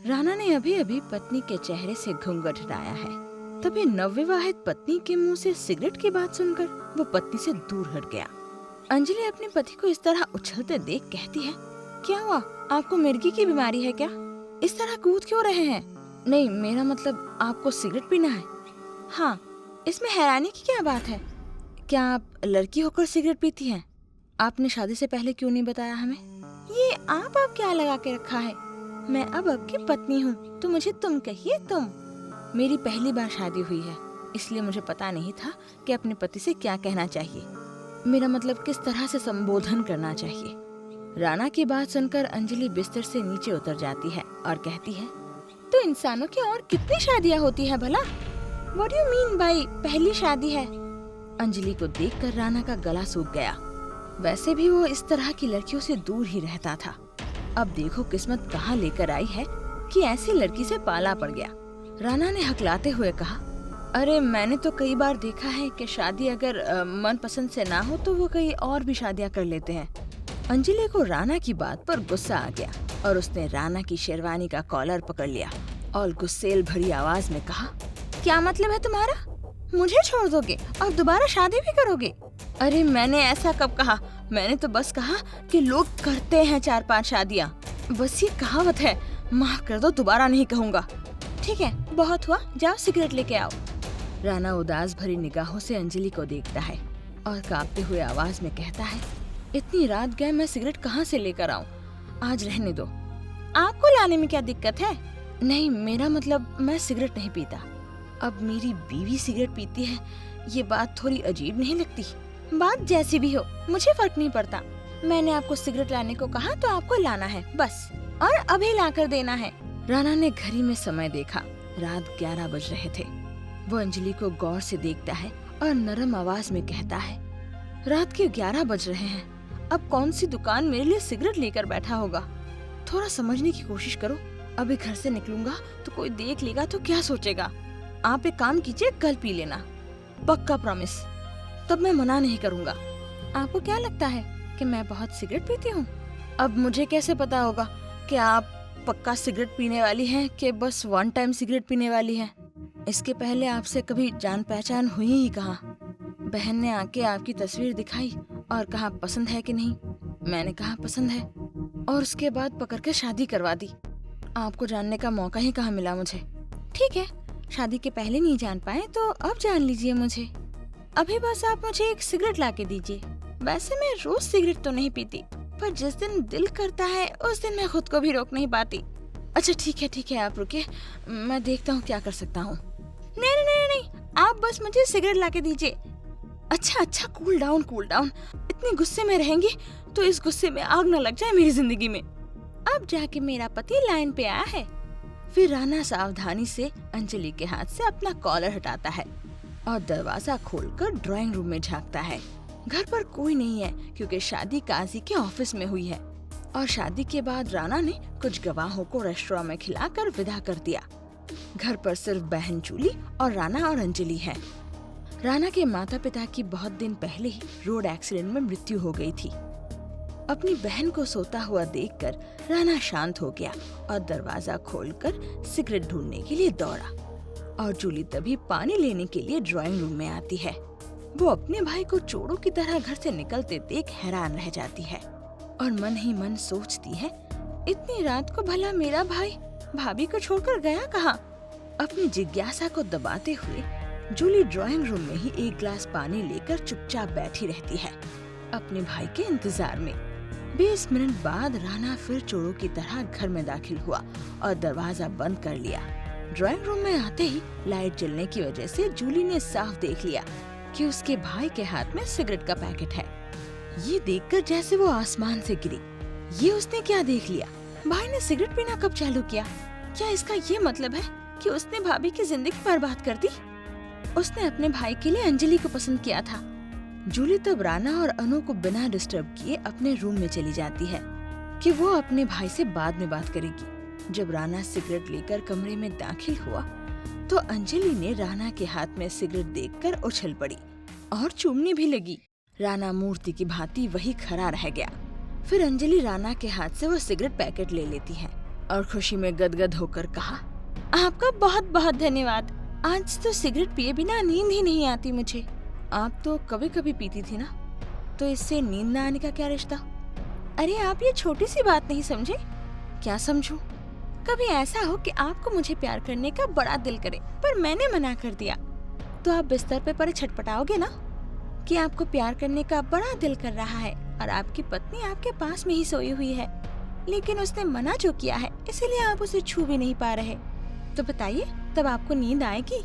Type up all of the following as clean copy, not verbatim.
राणा ने अभी अभी पत्नी के चेहरे से घूंघट हटाया है, तभी नवविवाहित पत्नी के मुंह से सिगरेट की बात सुनकर वो पत्नी से दूर हट गया। अंजलि अपने पति को इस तरह उछलते देख कहती है, क्या हुआ, आपको मिर्गी की बीमारी है क्या? इस तरह कूद क्यों रहे हैं? नहीं, मेरा मतलब आपको सिगरेट पीना है। हाँ, इसमें हैरानी की क्या बात है? क्या आप लड़की होकर सिगरेट पीती हैं? आपने शादी से पहले क्यों नहीं बताया हमें? ये आप क्या लगा के रखा है? मैं अब आपकी पत्नी हूँ, तो मुझे तुम कहिए तुम। मेरी पहली बार शादी हुई है, इसलिए मुझे पता नहीं था कि अपने पति से क्या कहना चाहिए, मेरा मतलब किस तरह से संबोधन करना चाहिए। राणा की बात सुनकर अंजलि बिस्तर से नीचे उतर जाती है और कहती है, तो इंसानों की और कितनी शादियाँ होती है भला? What do you mean by पहली शादी है? अंजलि को देखकर राणा का गला सूख गया। वैसे भी वो इस तरह की लड़कियों से दूर ही रहता था। अब देखो किस्मत कहाँ लेकर आई है कि ऐसी लड़की से पाला पड़ गया। राणा ने हकलाते हुए कहा, अरे मैंने तो कई बार देखा है कि शादी अगर मनपसंद से ना हो तो वो कई और भी शादियाँ कर लेते हैं। अंजलि को राणा की बात पर गुस्सा आ गया और उसने राणा की शेरवानी का कॉलर पकड़ लिया और गुस्सेल भरी आवाज में कहा, क्या मतलब है तुम्हारा? मुझे छोड़ दोगे और दोबारा शादी भी करोगे? अरे मैंने ऐसा कब कहा? मैंने तो बस कहा कि लोग करते हैं 4-5 शादियाँ। बस ये कहावत है, माफ कर दो, दोबारा नहीं कहूँगा। ठीक है, बहुत हुआ, जाओ सिगरेट लेके आओ। राणा उदास भरी निगाहों से अंजलि को देखता है और कांपते हुए आवाज में कहता है, इतनी रात गए, मैं सिगरेट कहाँ से लेकर आऊँ? आज रहने दो। आपको लाने में क्या दिक्कत है? नहीं, मेरा मतलब मैं सिगरेट नहीं पीता। अब मेरी बीवी सिगरेट पीती है, ये बात थोड़ी अजीब नहीं लगती? बात जैसी भी हो, मुझे फर्क नहीं पड़ता। मैंने आपको सिगरेट लाने को कहा तो आपको लाना है बस, और अभी लाकर देना है। राणा ने घड़ी में समय देखा, रात 11 बज रहे थे। वो अंजलि को गौर से देखता है और नरम आवाज में कहता है, रात के 11 बज रहे हैं, अब कौन सी दुकान मेरे लिए सिगरेट लेकर बैठा होगा? थोड़ा समझने की कोशिश करो। अभी घर से निकलूंगा तो कोई देख लेगा तो क्या सोचेगा? आप एक काम कीजिए, कल पी लेना, पक्का प्रॉमिस। तब मैं मना नहीं करूंगा। आपको क्या लगता है कि मैं बहुत सिगरेट पीती हूँ? अब मुझे कैसे पता होगा कि आप पक्का सिगरेट पीने वाली हैं कि बस वन टाइम सिगरेट पीने वाली हैं? इसके पहले आपसे कभी जान पहचान हुई ही कहाँ? बहन ने आके आपकी तस्वीर दिखाई और कहा पसंद है कि नहीं? मैंने कहा पसंद है, और उसके बाद पकड़ के शादी करवा दी। आपको जानने का मौका ही कहाँ मिला मुझे। ठीक है, शादी के पहले नहीं जान पाए तो अब जान लीजिए मुझे। अभी बस आप मुझे एक सिगरेट ला के दीजिए। वैसे मैं रोज सिगरेट तो नहीं पीती, पर जिस दिन दिल करता है उस दिन मैं खुद को भी रोक नहीं पाती। अच्छा ठीक है, आप रुकिए, मैं देखता हूँ क्या कर सकता हूँ। नहीं, आप बस मुझे सिगरेट ला के दीजिए। अच्छा, कूल डाउन। इतने गुस्से में रहेंगी तो इस गुस्से में आग न लग जाए मेरी जिंदगी में। अब जाके मेरा पति लाइन पे आया है। फिर राणा सावधानी से अंजलि के हाथ से अपना कॉलर हटाता है और दरवाजा खोलकर ड्राइंग रूम में झांकता है। घर पर कोई नहीं है क्योंकि शादी काजी के ऑफिस में हुई है, और शादी के बाद राणा ने कुछ गवाहों को रेस्टोरेंट में खिलाकर विदा कर दिया। घर पर सिर्फ बहन जूली और राणा और अंजलि है। राणा के माता पिता की बहुत दिन पहले ही रोड एक्सीडेंट में मृत्यु हो गई थी। अपनी बहन को सोता हुआ देखकर राणा शांत हो गया और दरवाजा खोलकर सिगरेट ढूंढने के लिए दौड़ा, और जूली तभी पानी लेने के लिए ड्राइंग रूम में आती है। वो अपने भाई को चोरों की तरह घर से निकलते देख हैरान रह जाती है और मन ही मन सोचती है, इतनी रात को भला मेरा भाई भाभी को छोड़कर गया कहाँ? अपनी जिज्ञासा को दबाते हुए जूली ड्राइंग रूम में ही एक गिलास पानी लेकर चुपचाप बैठी रहती है अपने भाई के इंतजार में। 20 मिनट बाद राणा फिर चोरों की तरह घर में दाखिल हुआ और दरवाजा बंद कर लिया। ड्राइंग रूम में आते ही लाइट जलने की वजह से जूली ने साफ देख लिया कि उसके भाई के हाथ में सिगरेट का पैकेट है। ये देखकर जैसे वो आसमान से गिरी। ये उसने क्या देख लिया? भाई ने सिगरेट पीना कब चालू किया? क्या इसका ये मतलब है कि उसने भाभी की जिंदगी बर्बाद कर दी? उसने अपने भाई के लिए अंजलि को पसंद किया था। जूली तब राणा और अनु को बिना डिस्टर्ब किए अपने रूम में चली जाती है कि वो अपने भाई से बाद में बात करेगी। जब राणा सिगरेट लेकर कमरे में दाखिल हुआ तो अंजलि ने राणा के हाथ में सिगरेट देखकर उछल पड़ी और चूमने भी लगी। राणा मूर्ति की भांति वही खड़ा रह गया। फिर अंजलि राणा के हाथ से वो सिगरेट पैकेट ले लेती है और खुशी में गदगद होकर कहा, आपका बहुत बहुत धन्यवाद। आज तो सिगरेट पिए बिना नींद ही नहीं आती मुझे। आप तो कभी कभी पीती थी ना, तो इससे नींद न आने का क्या रिश्ता? अरे आप ये छोटी सी बात नहीं समझे? क्या समझूं? कभी ऐसा हो कि आपको मुझे प्यार करने का बड़ा दिल करे पर मैंने मना कर दिया, तो आप बिस्तर पे पड़े छटपटाओगे ना कि आपको प्यार करने का बड़ा दिल कर रहा है और आपकी पत्नी आपके पास में ही सोई हुई है, लेकिन उसने मना जो किया है इसीलिए आप उसे छू भी नहीं पा रहे। तो बताइए तब आपको नींद आएगी?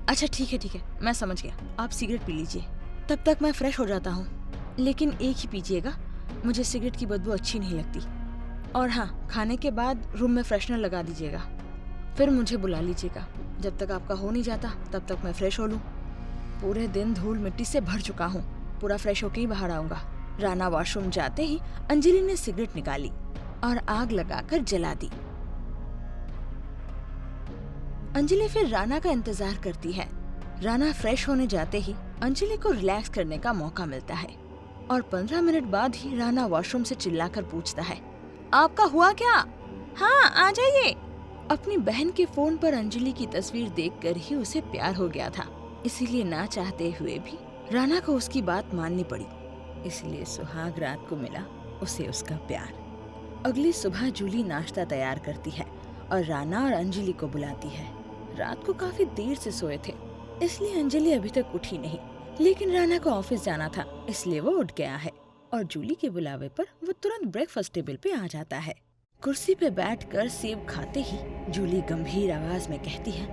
अच्छा ठीक है, मैं समझ गया। आप सिगरेट पी लीजिए, तब तक मैं फ्रेश हो जाता हूँ। लेकिन एक ही पीजिएगा, मुझे सिगरेट की बदबू अच्छी नहीं लगती। और हाँ, खाने के बाद रूम में फ्रेशनर लगा दीजिएगा, फिर मुझे बुला लीजिएगा। जब तक आपका हो नहीं जाता तब तक मैं फ्रेश हो लूँ। पूरे दिन धूल मिट्टी से भर चुका हूँ, पूरा फ्रेश होके ही बाहर आऊंगा। राना वॉशरूम जाते ही अंजलि ने सिगरेट निकाली और आग लगाकर जला दी। अंजलि फिर राना का इंतजार करती है। राना फ्रेश होने जाते ही अंजलि को रिलैक्स करने का मौका मिलता है और 15 मिनट बाद ही राना वॉशरूम से चिल्लाकर पूछता है, आपका हुआ क्या? हाँ आ जाइए। अपनी बहन के फोन पर अंजलि की तस्वीर देखकर ही उसे प्यार हो गया था, इसीलिए ना चाहते हुए भी राना को उसकी बात माननी पड़ी। इसलिए सुहाग रात को मिला उसे उसका प्यार। अगली सुबह जूली नाश्ता तैयार करती है और राना और अंजलि को बुलाती है। रात को काफी देर से सोए थे, इसलिए अंजलि अभी तक उठी नहीं, लेकिन राना को ऑफिस जाना था इसलिए वो उठ गया है और जूली के बुलावे पर वो तुरंत ब्रेकफास्ट टेबल पे आ जाता है। कुर्सी पे बैठकर सेब खाते ही जूली गंभीर आवाज में कहती है,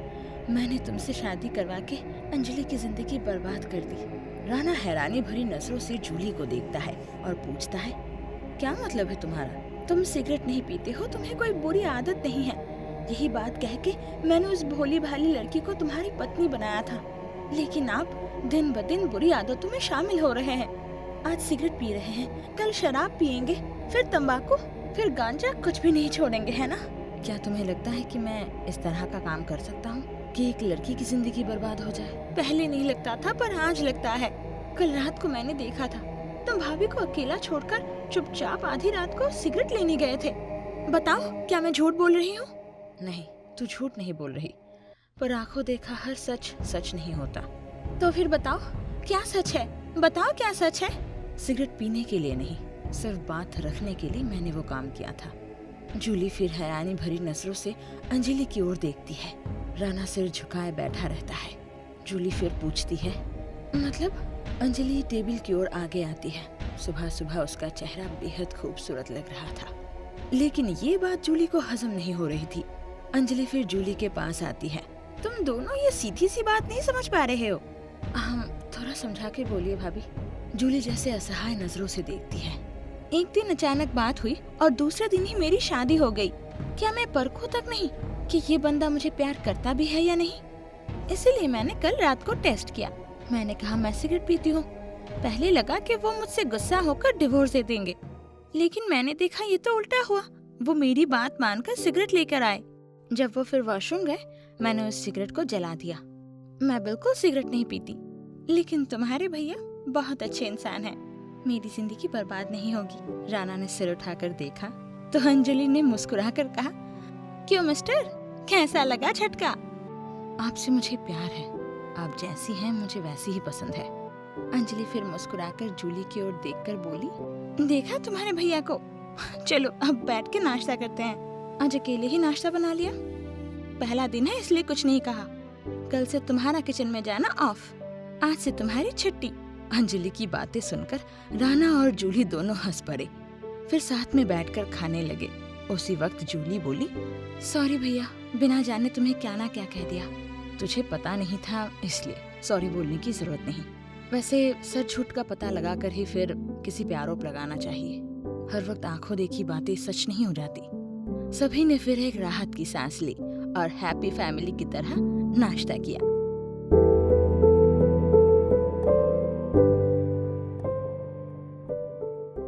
मैंने तुमसे शादी करवा के अंजलि की जिंदगी बर्बाद कर दी। राना हैरानी भरी नजरों से जूली को देखता है और पूछता है, क्या मतलब है तुम्हारा? तुम सिगरेट नहीं पीते हो, तुम्हें कोई बुरी आदत नहीं है। यही बात कह के मैंने उस भोली भाली लड़की को तुम्हारी पत्नी बनाया था, लेकिन आप दिन ब दिन बुरी आदतों में शामिल हो रहे हैं। आज सिगरेट पी रहे हैं, कल शराब पियेंगे, फिर तंबाकू, फिर गांजा, कुछ भी नहीं छोड़ेंगे, है ना? क्या तुम्हें लगता है कि मैं इस तरह का काम कर सकता हूँ कि एक लड़की की जिंदगी बर्बाद हो जाए? पहले नहीं लगता था पर आज लगता है। कल रात को मैंने देखा था तुम भाभी को अकेला छोड़कर चुपचाप आधी रात को सिगरेट लेने गए थे। बताओ क्या मैं झूठ बोल रही हूँ? नहीं, तू झूठ नहीं बोल रही, पर आंखों देखा हर सच सच नहीं होता। तो फिर बताओ क्या सच है? बताओ क्या सच है? सिगरेट पीने के लिए नहीं, सिर्फ बात रखने के लिए मैंने वो काम किया था। जूली फिर हैरानी भरी नजरों से अंजलि की ओर देखती है। राना सिर झुकाए बैठा रहता है। जूली फिर पूछती है, मतलब? अंजलि टेबल की ओर आगे आती है। सुबह सुबह उसका चेहरा बेहद खूबसूरत लग रहा था, लेकिन ये बात जूली को हजम नहीं हो रही थी। अंजलि फिर जूली के पास आती है। तुम दोनों ये सीधी सी बात नहीं समझ पा रहे हो? हम थोड़ा समझा के बोलिए भाभी। जूली जैसे असहाय नजरों से देखती है। एक दिन अचानक बात हुई और दूसरे दिन ही मेरी शादी हो गई। क्या मैं परखूं तक नहीं कि ये बंदा मुझे प्यार करता भी है या नहीं? इसीलिए मैंने कल रात को टेस्ट किया। मैंने कहा मैं सिगरेट पीती हूँ। पहले लगा कि वो मुझसे गुस्सा होकर डिवोर्स दे देंगे, लेकिन मैंने देखा ये तो उल्टा हुआ। वो मेरी बात मानकर सिगरेट लेकर आए। जब वो फिर वॉशरूम गए, मैंने उस सिगरेट को जला दिया। मैं बिल्कुल सिगरेट नहीं पीती, लेकिन तुम्हारे भैया बहुत अच्छे इंसान हैं। मेरी जिंदगी बर्बाद नहीं होगी। राना ने सिर उठाकर देखा तो अंजलि ने मुस्कुराकर कहा, क्यों मिस्टर, कैसा लगा झटका? आपसे मुझे प्यार है, आप जैसी हैं मुझे वैसी ही पसंद है। अंजलि फिर मुस्कुराकर जूली की ओर देखकर बोली, देखा तुम्हारे भैया को? चलो अब बैठ के नाश्ता करते हैं। आज अकेले ही नाश्ता बना लिया? पहला दिन है इसलिए कुछ नहीं कहा। कल से तुम्हारा किचन में जाना ऑफ, आज से तुम्हारी छुट्टी। अंजलि की बातें सुनकर राना और जूली दोनों हंस पड़े, फिर साथ में बैठकर खाने लगे। उसी वक्त जूली बोली, सॉरी भैया, बिना जाने तुम्हें क्या ना क्या कह दिया। तुझे पता नहीं था इसलिए सॉरी बोलने की जरूरत नहीं। वैसे सच झूठ का पता लगाकर ही फिर किसी पे आरोप लगाना चाहिए। हर वक्त आंखों देखी बातें सच नहीं हो जाती। सभी ने फिर एक राहत की सांस ली और हैप्पी फैमिली की तरह नाश्ता किया।